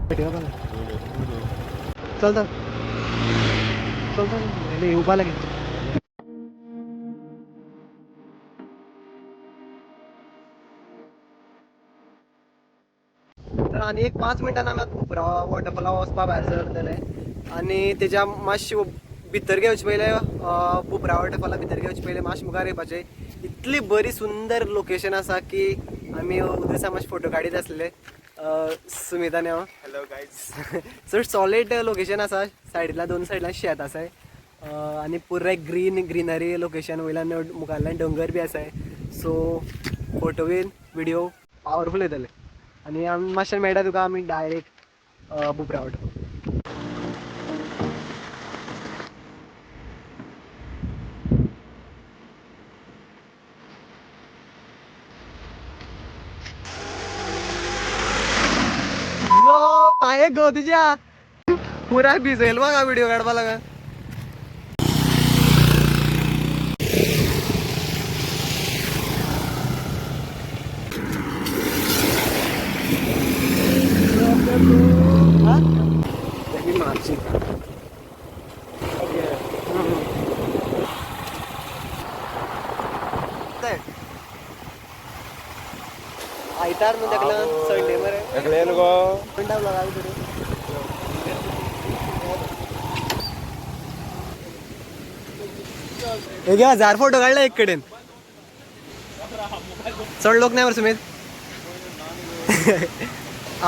चल चल चल चल उभा लागेल. तर आणि एक 5 मिनटांना आमी वॉटरफॉला वचपा भायर सरलेले आनी तेज्या मातशे भितर घेवचे पयले बुपरा वॉटरफॉला भितर घेवचे पयले मातशे मुखार येवपाचे. इतली बरी सुंदर लोकेशन आसा की आमी उदयसा मातशे फोटो काडीत आसलेले सुमित आनी हांव. Hello guys. चड सॉलीड लोकेशन आसा. सायडीला 2 सायडीला शेत आसाय आनी पुराय ग्रीनरी लोकेशन. वयल्यान मुखारल्यान डोंगर बी आसाय. सो फोटो बीन व्हिडिओ पावरफूल येतले आनी आमी मातशें मेळटा तुका आमी डायरेक्ट बुपरा वॉटरफॉल. पांये गो तुज्या पुरा भिजयलो म्हाका व्हिडिओ काडपा लागून. आयतार न्हू तेका संडे मरे सगळे गो म्हणटा ब्लॉगाक तरी. हे घे 1000 फोटो काडले एक कडेन. चड लोक नाही बरं सुमित.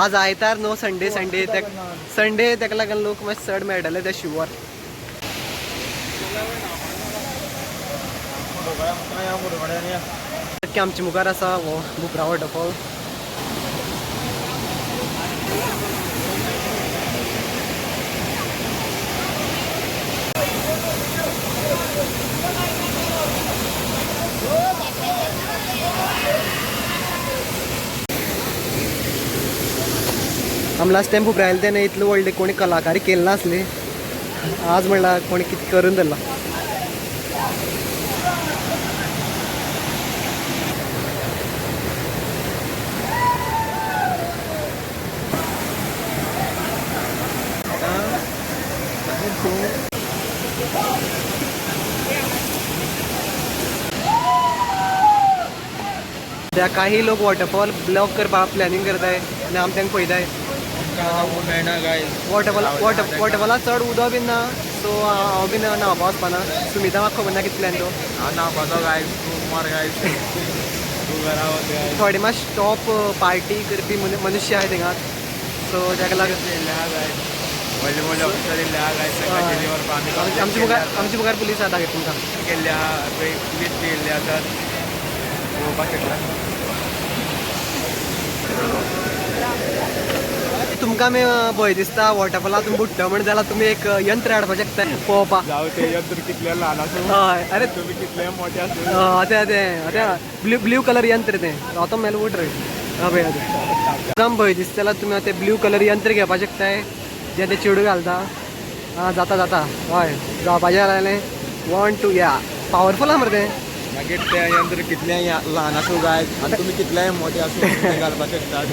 आज आयतार न्हू संडे तेका लागून लोक मातशे चड मेळटले ते शुअर. आमच्या मुखार आसा हो बुपरा वॉटरफॉल. आमी लास्ट टायम बुपरा आयले तेन्ना इतले व्हडले कोणी कलाकारी केल्ली नासली. आज म्हणल्यार कोणी कितें करून दिला. त्या काही लोक वॉटरफॉल ब्लॉक करपा प्लॅनिंग करताय आनी आमी तांकां पळयताय. वॉटरफॉलाक चड उदक बीन ना सो हांव बीन न्हावपा वचपाना. सुमिता म्हाका खबर ना कितें प्लॅन तो. हांव न्हावपाचो गायज. खूब मार गायज. तूं घरा वच गायज. थोडे मातशे टॉप पार्टी करपी मनुश्य आहाय थिंगा सो ताका लागून व्हडले व्हडले ऑफिसर येयल्ले आहा गायज. सकाळचे व्हरपा आमच्या मुखार पुलीस आतां तुमकां गेल्ले आहा. पुलीस बी येयल्ले आसात पळोवपाक शकता. तुमकां आमी भंय दिसता वॉटरफॉलांत बुडटा म्हण जाल्यार तुमी एक यंत्र हाडपा शकता पळोवपाक. जावं ते यंत्र कितले ल्हान आसूं हय अरे तुमी कितले मोटे आसूं. ते ब्ल्यू कलर यंत्र तें रावतो मेल उठ रे. पळय तुमकां भंय दिसता जाल्यार तुमी ते ब्ल्यू कलर यंत्र घेवपा शकताय जे ते चेडूं घालता. जाता हय जावपाचें जालें 1 2 या पावरफूल आहा मरे तें. मागीर ते यंत्र कितले ल्हान आसूं गायज आनी तुमी कितले मोटे आसूं ते घालपाक शकतात.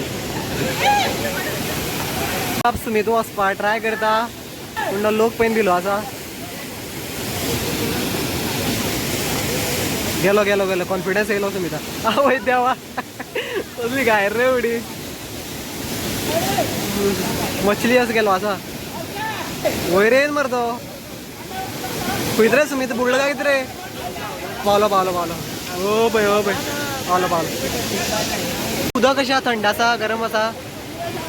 सुमित वचपा ट्राय करता पूण लोक पयन दिलो आसा. गेलो कॉन्फिडन्स येयलो सुमिता. आवय देवा कसली गायर रे उडी. मछली असं गेलो आसा वयर येन मरे तो. खंयत रे सुमित बुडलो काय कितें रे. पावलो ओ पय पावलो. उदक कशें आसा थंड आसा गरम आसा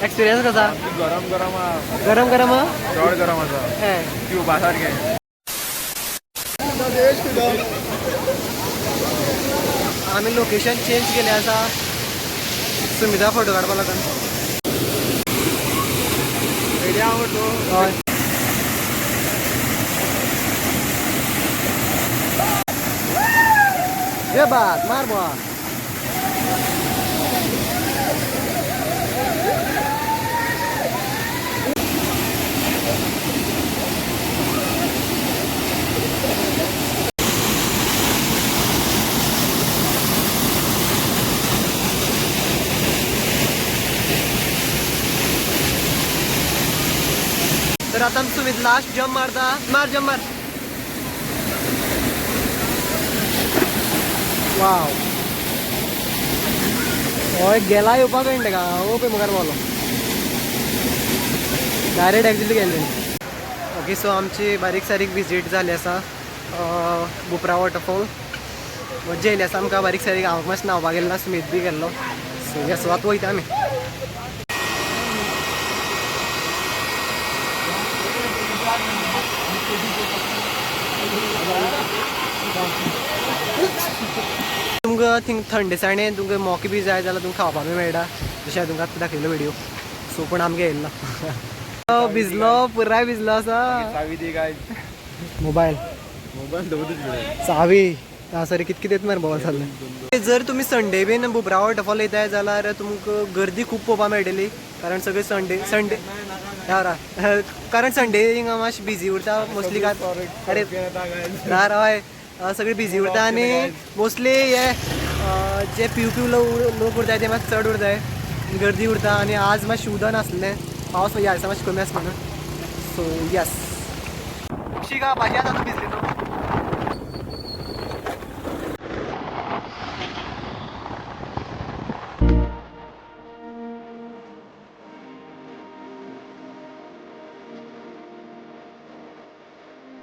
एक्सपिरियन्स कसा. गरम चड गरम आसा. पिवपा सारकें. आमी लोकेशन चेंज केलें आसा सुमिता फोटो काडपा लागून. हय ये बात मार बुआ. आता सुमित लास्ट जम्प मारता मार जम्प मार वाव होय गेला येवपाक कळटा का हो पळय मुखार पावलो डायरेक्ट एक्झिट गेले ओके सो आमची बारीक सारीक विजीट जाली आसा बुपरा वॉटरफॉल मज्जा येयली आसा आमकां बारीक सारीक हांव मातशें न्हांवपाक गेल्लो सुमित बी गेल्लो सो येस आतां वयता आमी तुमकां थिंग थंड दिसांनी तुमकां मोके बी जाय जाल्यार तुमकां खावपाक बी मेळटा जशें हांवें तुमकां दाखयलो व्हिडियो सो पूण आमगे येयल्लो भिजलो पुराय भिजलो आसा चावी दी काय मोबायल मोबाईल दवरच चावी सॉरी कितके येत मरे बोवाल जाल्ले जर तुमी संडे बीन बुपरा वॉटरफॉल येताय जाल्यार तुमकां गर्दी खूब पळोवपाक मेळटली कारण सगळे संडे कारण संडे हिंगा मातशें बिजी उरता मोस्टली अरे ना हय सगळे बिजी उरता आनी मोस्टली हे जे पिव लोक उरताय ते मातशे चड उरताय गर्दी उरता आनी आज मातशें उदक नासलें पावस ह्या दिसा मातशें कमी आसा म्हणून सो यस कशी का भाजी आसा भिजली तूं